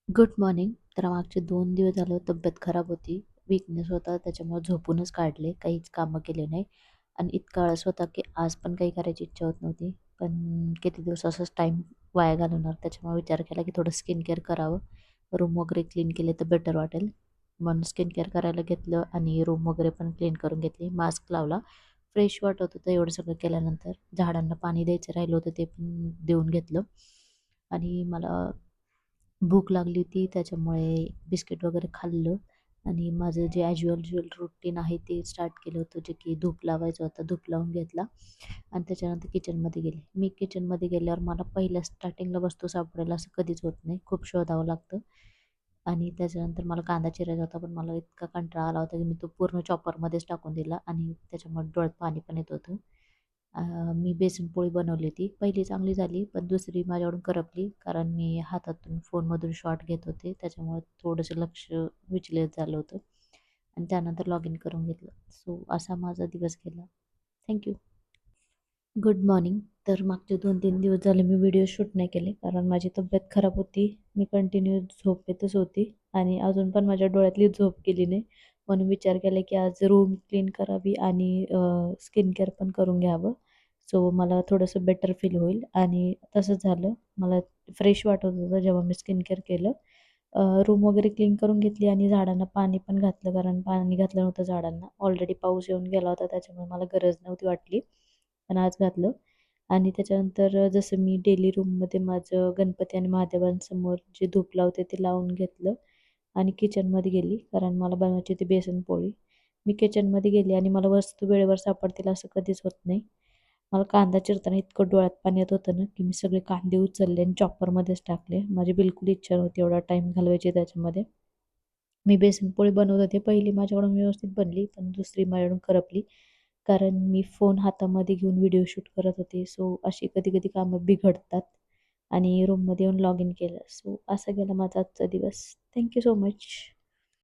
Good morning. तर मागचे 2 दिवस झालं तब्येत खराब होती. वीकनेस होता त्याच्यामुळे झोपूनच काढले. काहीच कामं केले नाही आणि इतका आळस होता की आज पण काही करायची इच्छा होत नव्हती. पण किती दिवस असंच टाईम वाया घालवणार त्याच्यामुळे विचार केला की थोडं स्किन केअर करावं. रूम वगैरे क्लीन केले तर बेटर वाटेल. म्हणून स्किन केअर करायला घेतलं आणि रूम वगैरे पण क्लीन करून घेतली. मास्क लावला. फ्रेश वाटत होतं एवढं सगळं केल्यानंतर. झाडांना पाणी द्यायचं राहिलं होतं ते पण देऊन घेतलं आणि मला भूक लागली होती त्याच्यामुळे बिस्किट वगैरे खाल्लं आणि माझं जे ॲज्युअल रुटीन आहे ते स्टार्ट केलं होतं जे की धूप लावायचं होतं. धूप लावून घेतला आणि त्याच्यानंतर किचनमध्ये गेले. मी किचनमध्ये गेल्यावर मला पहिल्या स्टार्टिंगला वस्तू सापडेल असं कधीच होत नाही. खूप शोधावं लागतं आणि त्याच्यानंतर मला कांदा चिरायचा होता पण मला इतका कंटाळा आला होता की मी तो पूर्ण चॉपरमध्येच टाकून दिला आणि त्याच्यामुळे डोळ्यात पाणी पण येत होतं. मी बेसन पोळी बनवली होती. पहिली चांगली झाली, पण दुसरी माझ्याकडून करपली. कारण मी हातातून फोनमधून शॉट घेत होते. त्याच्यामुळे थोडंसं लक्ष विचलित झालं होतं आणि त्यानंतर लॉग इन करून घेतलं. सो असा माझा दिवस गेला. Thank good morning. तर मागचे 2-3 दिवस झाले मी व्हिडिओ शूट नाही केले कारण माझी तब्येत खराब होती. मी कंटिन्यू झोपेतच होती आणि अजून पण माझ्या डोळ्यातली झोप गेली नाही. म्हणून विचार केला की आज रूम क्लीन करावी आणि स्किन केअर पण करून घ्यावं. सो मला थोडंसं बेटर फील होईल आणि तसंच झालं. मला फ्रेश वाटत होतं जेव्हा मी स्किन केअर केलं. रूम वगैरे क्लीन करून घेतली आणि झाडांना पाणी पण घातलं कारण पाणी घातलं नव्हतं झाडांना. ऑलरेडी पाऊस येऊन गेला होता त्याच्यामुळे मला गरज नव्हती वाटली. पण आज घातलं आणि त्याच्यानंतर जसं मी डेली रूममध्ये माझं गणपती आणि महादेवांसमोर जे धूप लावते ते लावून घेतलं आणि किचनमध्ये गेली कारण मला बनवायची होती बेसन पोळी. मी किचनमध्ये गेली आणि मला वस्तू वेळेवर सापडतील असं कधीच होत नाही. मला कांदा चिरताना इतकं डोळ्यात पाणी येत होतं ना की मी सगळे कांदे उचलले आणि चॉपरमध्येच टाकले. माझी बिलकुल इच्छा नव्हती एवढा टाईम घालवायची त्याच्यामध्ये. मी बेसन पोळी बनवत होते. पहिली माझ्याकडून व्यवस्थित बनली, पण दुसरी माझ्याकडून करपली. कारण मी फोन हातामध्ये घेऊन व्हिडिओ शूट करत होते. सो अशी कधी-कधी कामं बिघडतात आणि रूममध्ये येऊन लॉग इन केलं. सो असा गेला माझा आजचा दिवस. Thank so much.